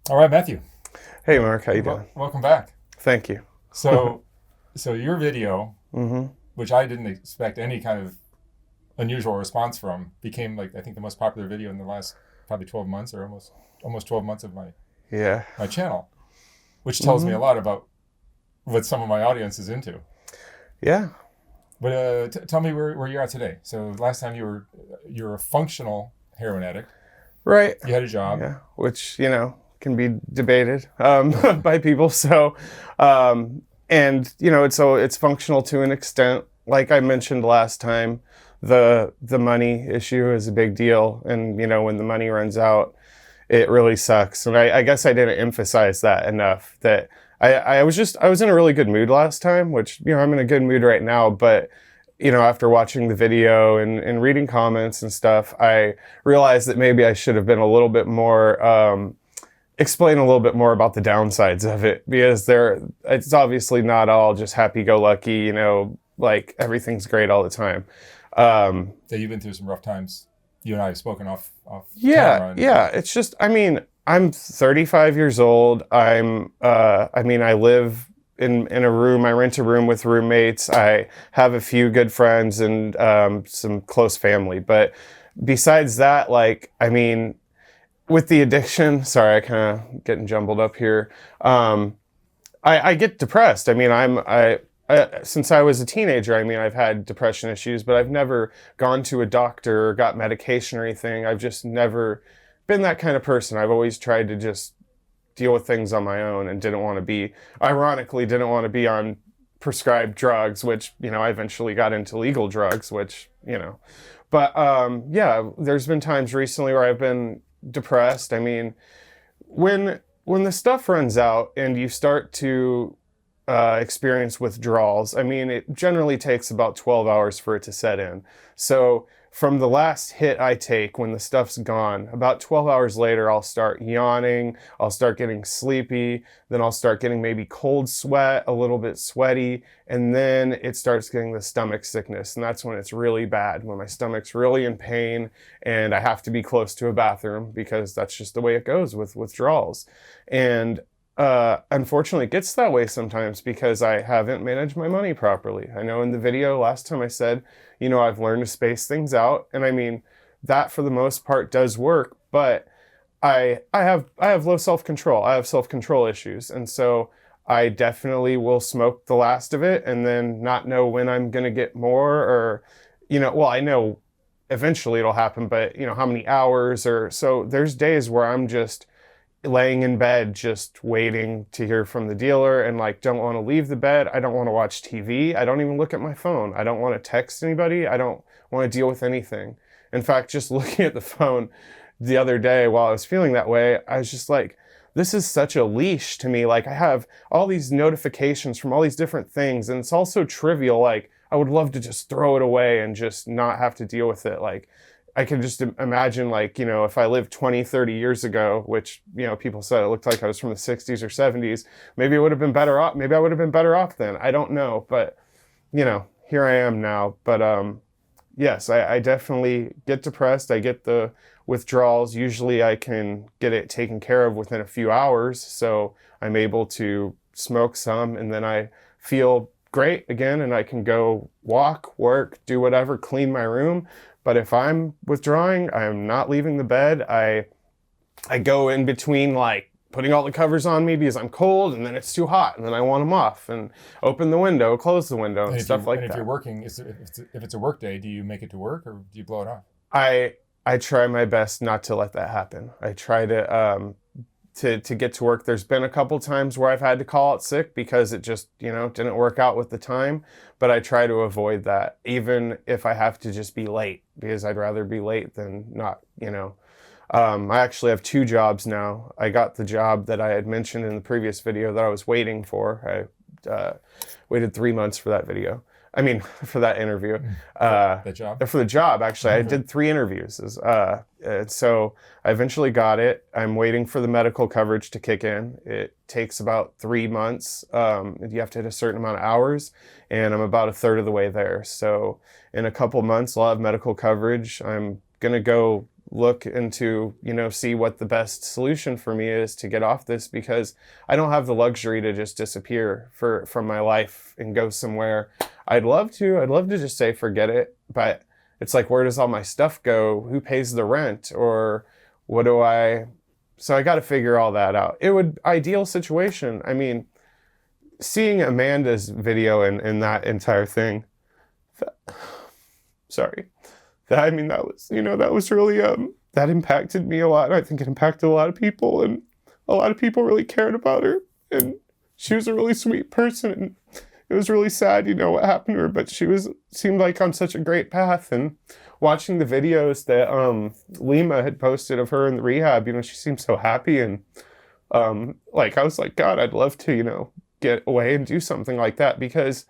All right, Matthew. Hey Mark, how you doing? Welcome back. Thank you. So, so your video, hmm which I didn't expect any kind of unusual response from, became like I think the most popular video in the last probably 12 months or almost 12 months of Yeah. my channel, which tells me hmm a lot about what some of my audience is into. Yeah. But tell me where you're at today. So last time you're a functional heroin addict. Right. You had a job. Yeah. Which, can be debated by people. So, it's functional to an extent. Like I mentioned last time, the money issue is a big deal. And, when the money runs out, it really sucks. And I guess I didn't emphasize that enough that I was in a really good mood last time, which, I'm in a good mood right now. But, after watching the video and reading comments and stuff, I realized that maybe I should have been a little bit more, explain a little bit more about the downsides of it, because it's obviously not all just happy go lucky, like everything's great all the time. That you've been through some rough times. You and I have spoken off Yeah, camera. yeah. It's just, I'm 35 years old. I live in a room. I rent a room with roommates. I have a few good friends and some close family. But besides that, with the addiction, sorry, I kind of getting jumbled up here. I get depressed. Since I was a teenager, I've had depression issues, but I've never gone to a doctor or got medication or anything. I've just never been that kind of person. I've always tried to just deal with things on my own and didn't want to be on prescribed drugs, which, I eventually got into legal drugs, which, but yeah, there's been times recently where I've been depressed. When the stuff runs out and you start to experience withdrawals, it generally takes about 12 hours for it to set in. So from the last hit I take, when the stuff's gone, about 12 hours later, I'll start yawning, I'll start getting sleepy, then I'll start getting maybe cold sweat, a little bit sweaty, and then it starts getting the stomach sickness. And that's when it's really bad, when my stomach's really in pain and I have to be close to a bathroom, because that's just the way it goes with withdrawals. And unfortunately, it gets that way sometimes because I haven't managed my money properly. I know in the video last time I said, I've learned to space things out, and that for the most part does work. But I have low self-control. I have self-control issues, and so I definitely will smoke the last of it and then not know when I'm gonna get more, or well, I know eventually it'll happen, but how many hours or so. There's days where I'm just laying in bed just waiting to hear from the dealer, and don't want to leave the bed. I don't want to watch TV. I don't even look at my phone. I don't want to text anybody. I don't want to deal with anything. In fact, just looking at the phone the other day while I was feeling that way, I was just like, this is such a leash to me. I have all these notifications from all these different things, and it's all so trivial. I would love to just throw it away and just not have to deal with it. I can just imagine, if I lived 20, 30 years ago, which, people said it looked like I was from the 60s or 70s, maybe it would have been better off. Maybe I would have been better off then. I don't know. But, here I am now. But yes, I definitely get depressed. I get the withdrawals. Usually I can get it taken care of within a few hours. So I'm able to smoke some, and then I feel great again, and I can go walk, work, do whatever, clean my room. But if I'm withdrawing, I'm not leaving the bed. I go in between, putting all the covers on me because I'm cold, and then it's too hot, and then I want them off, and open the window, close the window, and stuff like that. And if you're working, if it's a work day, do you make it to work or do you blow it off? I try my best not to let that happen. I try to get to work. There's been a couple times where I've had to call out sick because it just, didn't work out with the time, but I try to avoid that, even if I have to just be late, because I'd rather be late than not. I actually have two jobs now. I got the job that I had mentioned in the previous video that I was waiting for. I waited 3 months for that video. For that interview. The job? For the job, actually. I did 3 interviews. So I eventually got it. I'm waiting for the medical coverage to kick in. It takes about 3 months. You have to hit a certain amount of hours, and I'm about a third of the way there. So in a couple months, I'll have medical coverage. I'm going to go look into, see what the best solution for me is to get off this, because I don't have the luxury to just disappear from my life and go somewhere. I'd love to just say, forget it. But it's like, where does all my stuff go? Who pays the rent? Or so I got to figure all that out. Ideal situation. I mean, seeing Amanda's video and that entire thing, sorry. That was really, that impacted me a lot. I think it impacted a lot of people, and a lot of people really cared about her, and she was a really sweet person, and it was really sad, what happened to her, but seemed like on such a great path. And watching the videos that Lima had posted of her in the rehab, she seemed so happy, and I was like, God, I'd love to, get away and do something like that, because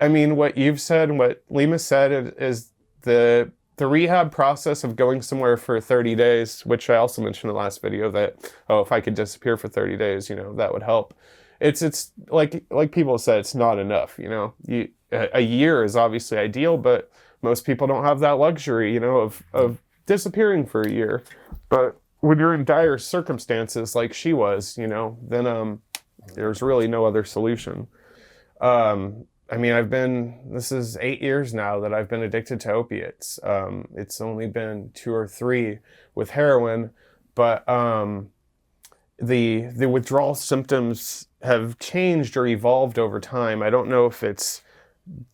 I mean, what you've said and what Lima said is the rehab process of going somewhere for 30 days, which I also mentioned in the last video that, if I could disappear for 30 days, that would help. It's like people said, it's not enough, a year is obviously ideal, but most people don't have that luxury, of disappearing for a year. But when you're in dire circumstances like she was, then there's really no other solution. I mean, this is 8 years now that I've been addicted to opiates. It's only been 2 or 3 with heroin, but the withdrawal symptoms have changed or evolved over time. I don't know if it's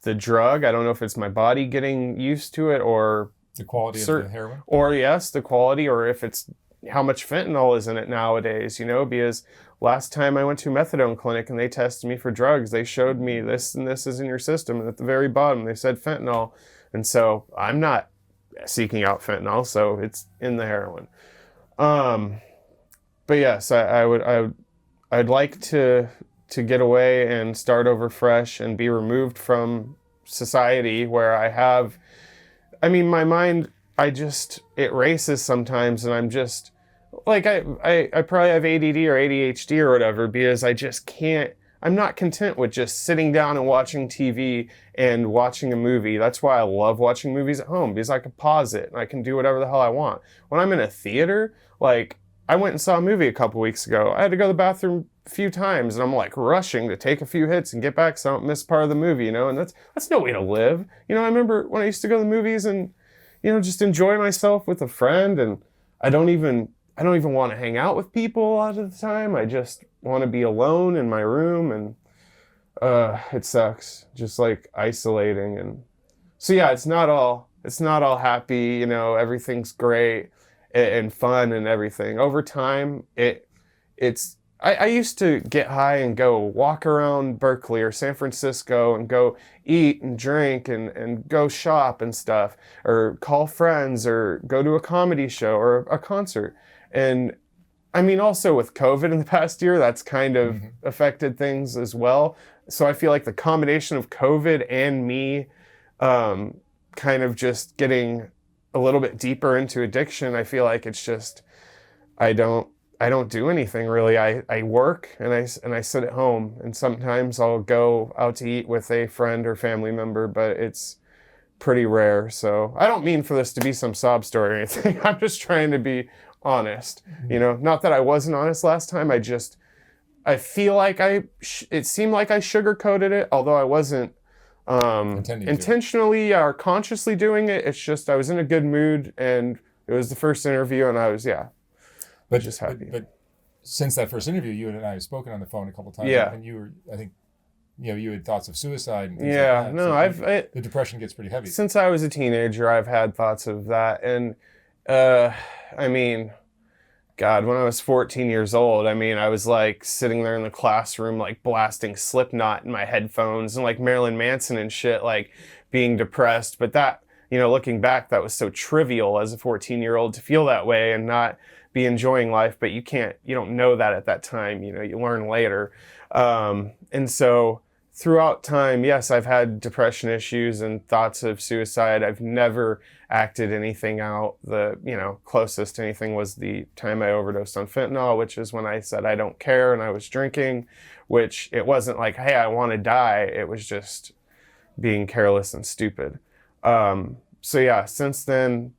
the drug. I don't know if it's my body getting used to it, or the quality of the heroin, or yes, the quality, or if it's how much fentanyl is in it nowadays, because last time I went to a methadone clinic and they tested me for drugs, they showed me this and this is in your system, and at the very bottom they said fentanyl. And so I'm not seeking out fentanyl, so it's in the heroin. But yes, I'd like to get away and start over fresh and be removed from society, where my mind, it races sometimes, and I'm just like, I probably have ADD or ADHD or whatever, because I just can't, I'm not content with just sitting down and watching TV and watching a movie. That's why I love watching movies at home, because I can pause it and I can do whatever the hell I want. When I'm in a theater, like, I went and saw a movie a couple weeks ago. I had to go to the bathroom a few times, and I'm like rushing to take a few hits and get back so I don't miss part of the movie, and that's no way to live. I remember when I used to go to the movies and, just enjoy myself with a friend, and I don't even want to hang out with people a lot of the time. I just want to be alone in my room, and it sucks, just like isolating. And so yeah, it's not all happy, everything's great and fun and everything. Over time, I used to get high and go walk around Berkeley or San Francisco and go eat and drink and go shop and stuff, or call friends, or go to a comedy show or a concert. And I mean, also with COVID in the past year, that's kind of affected things as well. So I feel like the combination of COVID and me kind of just getting a little bit deeper into addiction, I feel like it's just, I don't do anything really. I work and I sit at home, and sometimes I'll go out to eat with a friend or family member, but it's pretty rare. So I don't mean for this to be some sob story or anything. I'm just trying to be honest, not that I wasn't honest last time. I feel like it seemed like I sugarcoated it, although I wasn't intentionally or consciously doing it. It's just, I was in a good mood, and it was the first interview, and I was, just happy. But since that first interview, you and I have spoken on the phone a couple times. Yeah. And you were, I think, you had thoughts of suicide and things yeah, like that. no, so the depression gets pretty heavy. Since I was a teenager, I've had thoughts of that. And, I mean, God, when I was 14 years old, I was like sitting there in the classroom, like blasting Slipknot in my headphones and like Marilyn Manson and shit, like being depressed. But that, looking back, that was so trivial as a 14-year-old to feel that way and not be enjoying life. But you don't know that at that time, you learn later. And so throughout time, yes, I've had depression issues and thoughts of suicide. I've never acted anything out. The, closest to anything was the time I overdosed on fentanyl, which is when I said I don't care and I was drinking, which it wasn't like, hey, I want to die. It was just being careless and stupid. So yeah, since then,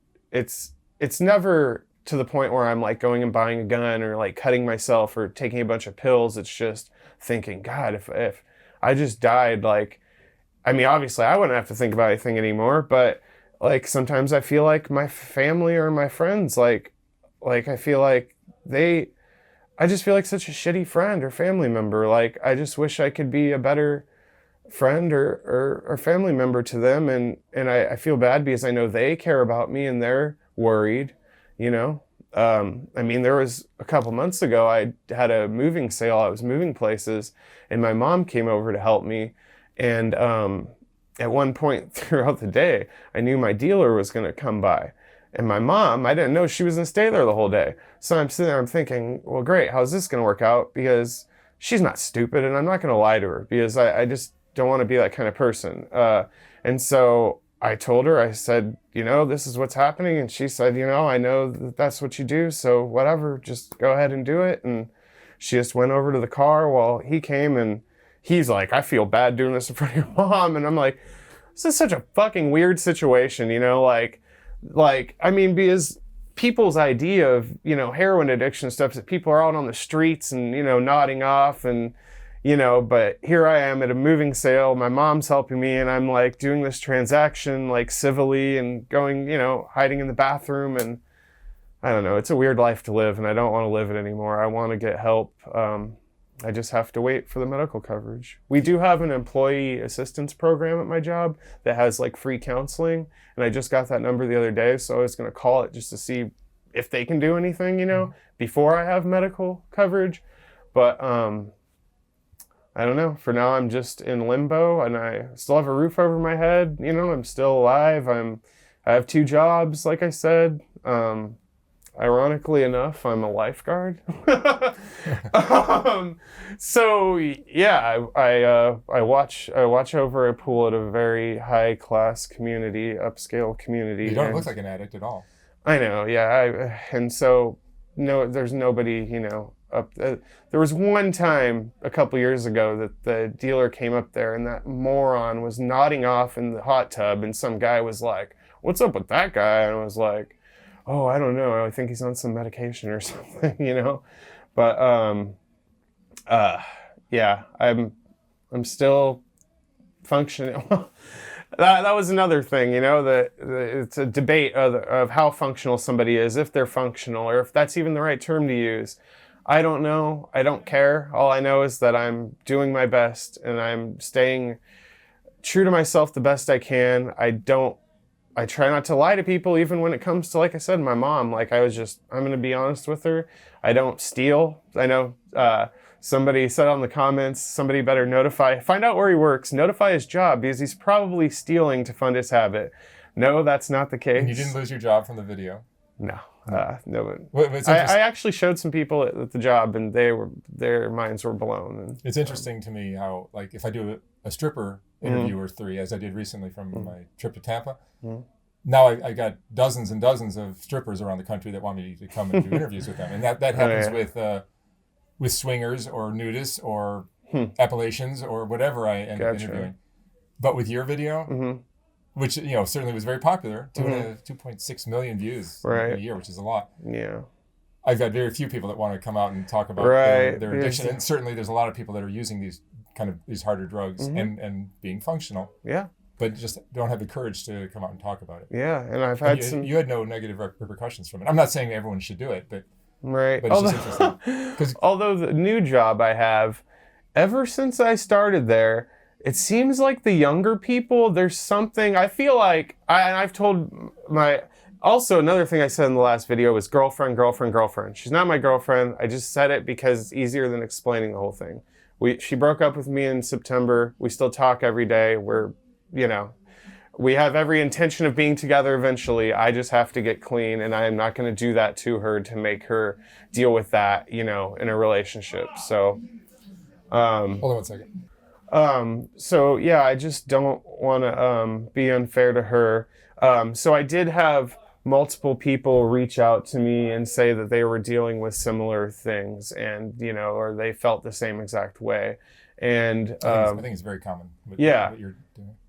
it's never to the point where I'm like going and buying a gun or like cutting myself or taking a bunch of pills. It's just thinking, God, if I just died, like, I mean, obviously I wouldn't have to think about anything anymore, but like sometimes I feel like my family or my friends, like I feel like I just feel like such a shitty friend or family member. Like, I just wish I could be a better friend or family member to them. And I feel bad because I know they care about me and they're worried, you know? I mean, there was a couple months ago, I had a moving sale. I was moving places and my mom came over to help me. And at one point throughout the day, I knew my dealer was going to come by. And my mom, I didn't know she was going to stay there the whole day. So I'm sitting there, I'm thinking, well, great, how's this going to work out? Because she's not stupid and I'm not going to lie to her because I just don't want to be that kind of person. And so I told her, I said, you know, this is what's happening. And she said, you know, I know that that's what you do. So whatever, just go ahead and do it. And she just went over to the car while he came and he's like, I feel bad doing this in front of your mom. And I'm like, this is such a fucking weird situation, you know, like, I mean, because people's idea of, you know, heroin addiction stuff is that people are out on the streets and, you know, nodding off and, you know, but here I am at a moving sale. My mom's helping me and I'm like doing this transaction like civilly and going, you know, hiding in the bathroom. And I don't know, it's a weird life to live and I don't want to live it anymore. I want to get help. I just have to wait for the medical coverage. We do have an employee assistance program at my job that has like free counseling. And I just got that number the other day. So I was going to call it just to see if they can do anything, you know, before I have medical coverage. But I don't know. For now, I'm just in limbo and I still have a roof over my head. You know, I'm still alive. I have 2 jobs, like I said. Ironically enough, I'm a lifeguard. So yeah, I watch over a pool at a very high class community, upscale community. You don't look like an addict at all. I know, yeah. And so no, there's nobody, you know, up. There was one time a couple years ago that the dealer came up there and that moron was nodding off in the hot tub, and some guy was like, "What's up with that guy?" And I was like, oh, I don't know. I think he's on some medication or something, you know. But yeah, I'm still functioning. that was another thing, you know. It's a debate of how functional somebody is, if they're functional, or if that's even the right term to use. I don't know. I don't care. All I know is that I'm doing my best and I'm staying true to myself the best I can. I try not to lie to people, even when it comes to, like I said, my mom. Like, I'm going to be honest with her. I don't steal. I know somebody said on the comments, somebody better find out where he works, notify his job, because he's probably stealing to fund his habit. No, that's not the case. And you didn't lose your job from the video? No. No. I actually showed some people at the job, and their minds were blown. And, it's interesting to me how, like, if I do a stripper interview or 3, as I did recently from my trip to Tampa, now I got dozens and dozens of strippers around the country that want me to come and do interviews with them, and that happens with swingers or nudists or Appalachians or whatever I end up interviewing. But with your video, which, you know, certainly was very popular, 2.6 million views in a year, which is a lot. Yeah. I've got very few people that want to come out and talk about their addiction, and certainly there's a lot of people that are using these harder drugs and being functional. Yeah. But just don't have the courage to come out and talk about it. Yeah, and I've had you had no negative repercussions from it. I'm not saying everyone should do it, but right. But it's just interesting. Although the new job I have, ever since I started there, it seems like the younger people, there's something, I feel like, I've told also another thing I said in the last video was girlfriend. She's not my girlfriend. I just said it because it's easier than explaining the whole thing. She broke up with me in September. We still talk every day. We have every intention of being together eventually. I just have to get clean, and I am not going to do that to her to make her deal with that, you know, in a relationship. So, hold on one second. So yeah, I just don't want to be unfair to her. So I did have multiple people reach out to me and say that they were dealing with similar things, and, you know, or they felt the same exact way. And I think it's very common. What you're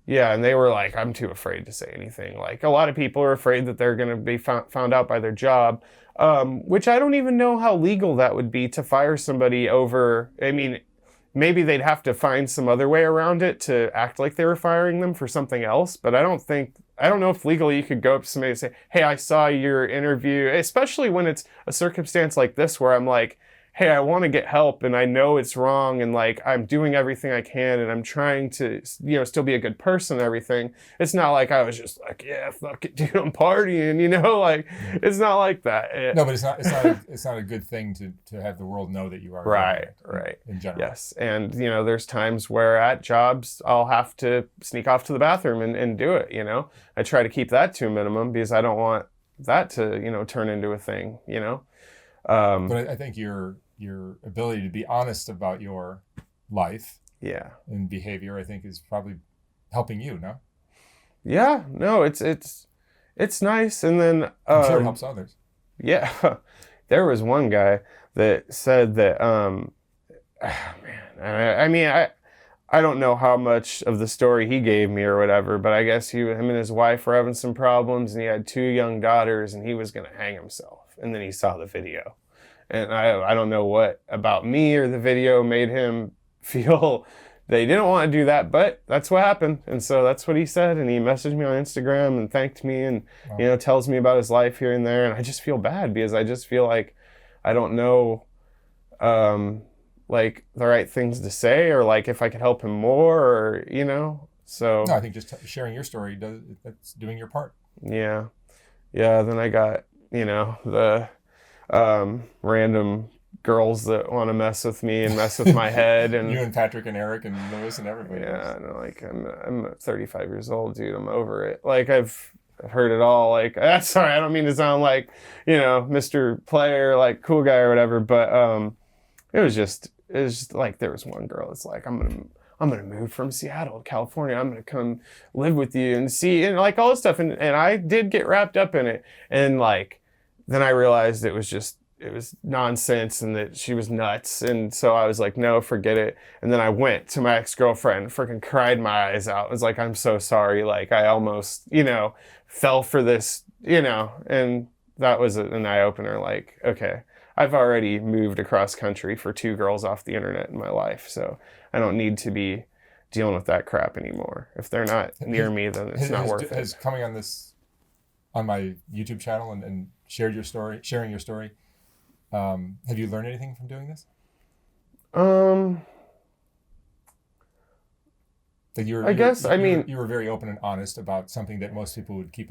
Yeah, and they were like, I'm too afraid to say anything. Like, a lot of people are afraid that they're going to be found out by their job, which I don't even know how legal that would be to fire somebody over. I mean, maybe they'd have to find some other way around it to act like they were firing them for something else. But I don't know if legally you could go up to somebody and say, hey, I saw your interview, especially when it's a circumstance like this where I'm like, hey, I want to get help and I know it's wrong and like I'm doing everything I can and I'm trying to, still be a good person and everything. It's not like I was just like, yeah, fuck it, dude, I'm partying, like it's not like that. No, but it's not a good thing to have the world know that you are right in general. Yes, and there's times where at jobs I'll have to sneak off to the bathroom and do it. I try to keep that to a minimum because I don't want that to turn into a thing. But I think your ability to be honest about your life and behavior, I think, is probably helping you, no? Yeah, no, it's nice. And then I'm sure it helps others. Yeah. There was one guy that said that I don't know how much of the story he gave me or whatever, but I guess him and his wife were having some problems and he had 2 young daughters and he was going to hang himself. And then he saw the video. And I don't know what about me or the video made him feel they didn't want to do that, but that's what happened. And so that's what he said. And he messaged me on Instagram and thanked me and, tells me about his life here and there. And I just feel bad because I just feel like I don't know, like the right things to say or like if I could help him more or, so. No, I think just sharing your story, that's doing your part. Yeah. Yeah. Then I got, the random girls that want to mess with me and mess with my head, and you and Patrick and Eric and Lewis and everybody. Yeah, and like I'm 35 years old, dude. I'm over it. Like I've heard it all. Like sorry, I don't mean to sound like Mr. Player, like cool guy or whatever, but it was just like there was one girl that's like I'm gonna move from Seattle to California. I'm gonna come live with you and see and like all this stuff, and I did get wrapped up in it, and like. Then I realized it was nonsense and that she was nuts. And so I was like, no, forget it. And then I went to my ex-girlfriend, freaking cried my eyes out. I was like, I'm so sorry. Like I almost, fell for this, and that was an eye-opener. Like, okay, I've already moved across country for 2 girls off the internet in my life. So I don't need to be dealing with that crap anymore. If they're not near me, then it's not worth it. Has coming on my YouTube channel and sharing your story, have you learned anything from doing this? You were very open and honest about something that most people would keep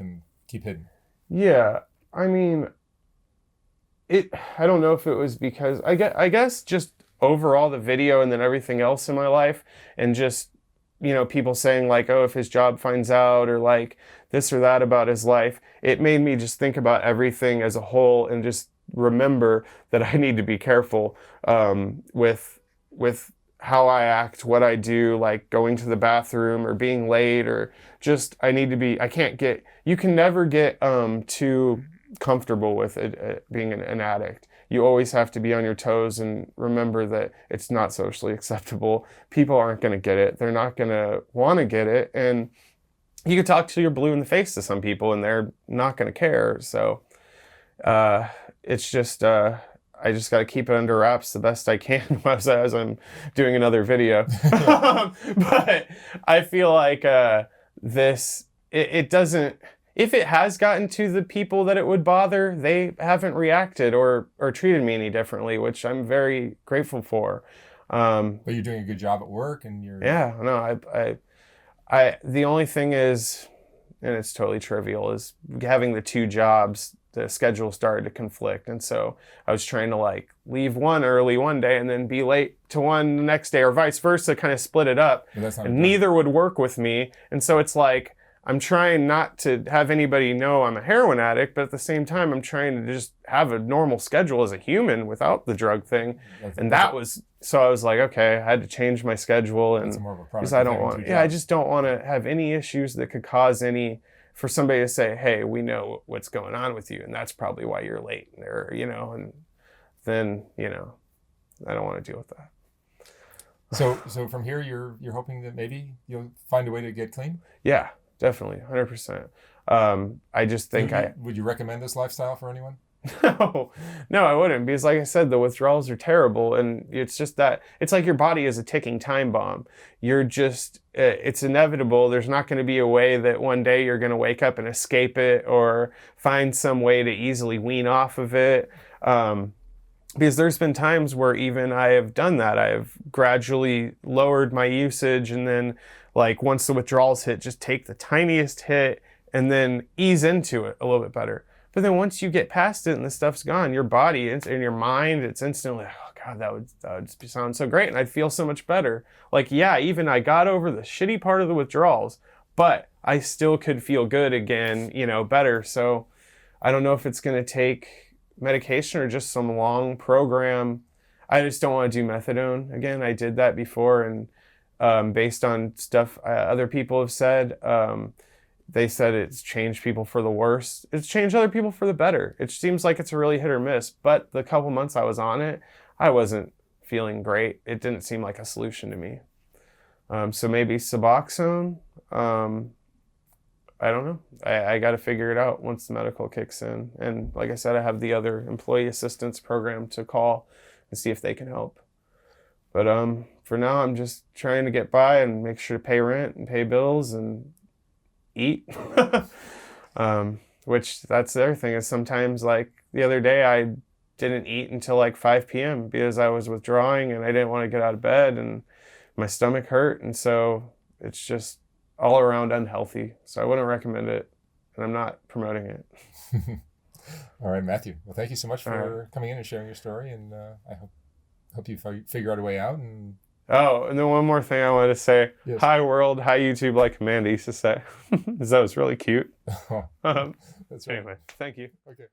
hidden. Yeah, I mean, I don't know if it was because I guess just overall the video and then everything else in my life and just people saying like, oh, if his job finds out or like this or that about his life, it made me just think about everything as a whole and just remember that I need to be careful with how I act, what I do, like going to the bathroom or being late or just you can never get too comfortable with it, being an addict. You always have to be on your toes and remember that it's not socially acceptable. People aren't going to get it. They're not going to want to get it. And you can talk till you're blue in the face to some people and they're not going to care. So it's just, I just got to keep it under wraps the best I can as I'm doing another video. But I feel like it doesn't... If it has gotten to the people that it would bother, they haven't reacted or treated me any differently, which I'm very grateful for. But you're doing a good job at work, and you're... Yeah, no, I the only thing is, and it's totally trivial, is having the 2 jobs, the schedule started to conflict. And so I was trying to like leave one early one day and then be late to one the next day or vice versa, kind of split it up. And neither would work with me. And so it's like, I'm trying not to have anybody know I'm a heroin addict, but at the same time, I'm trying to just have a normal schedule as a human without the drug thing. So I was like, okay, I had to change my schedule, and because I just don't want to have any issues that could cause for somebody to say, hey, we know what's going on with you, and that's probably why you're late, or, and then, I don't want to deal with that. So from here, you're hoping that maybe you'll find a way to get clean? Yeah, definitely, 100%. I just think Would you recommend this lifestyle for anyone? No, no, I wouldn't, because like I said, the withdrawals are terrible, and it's just that it's like your body is a ticking time bomb. You're just, it's inevitable. There's not going to be a way that one day you're going to wake up and escape it or find some way to easily wean off of it. Because there's been times where even I have done that. I have gradually lowered my usage, and then like once the withdrawals hit, just take the tiniest hit and then ease into it a little bit better. But then once you get past it and the stuff's gone, your body and your mind, it's instantly, oh God, that would sound so great. And I'd feel so much better. Like, yeah, even I got over the shitty part of the withdrawals, but I still could feel good again, better. So I don't know if it's going to take medication or just some long program. I just don't want to do methadone again. I did that before, and based on stuff other people have said, they said it's changed people for the worse. It's changed other people for the better. It seems like it's a really hit or miss. But the couple months I was on it, I wasn't feeling great. It didn't seem like a solution to me. So maybe Suboxone. I don't know. I got to figure it out once the medical kicks in. And like I said, I have the other employee assistance program to call and see if they can help. But for now, I'm just trying to get by and make sure to pay rent and pay bills and eat. Which that's the other thing is sometimes, like the other day, I didn't eat until like 5 p.m. because I was withdrawing and I didn't want to get out of bed and my stomach hurt. And so it's just all around unhealthy. So I wouldn't recommend it, and I'm not promoting it. All right, Matthew. Well, thank you so much for coming in and sharing your story, and I hope you figure out a way out. And and then one more thing I wanted to say. Yes. Hi world, hi YouTube, like Amanda used to say. That was really cute. That's right. Anyway, thank you. Okay.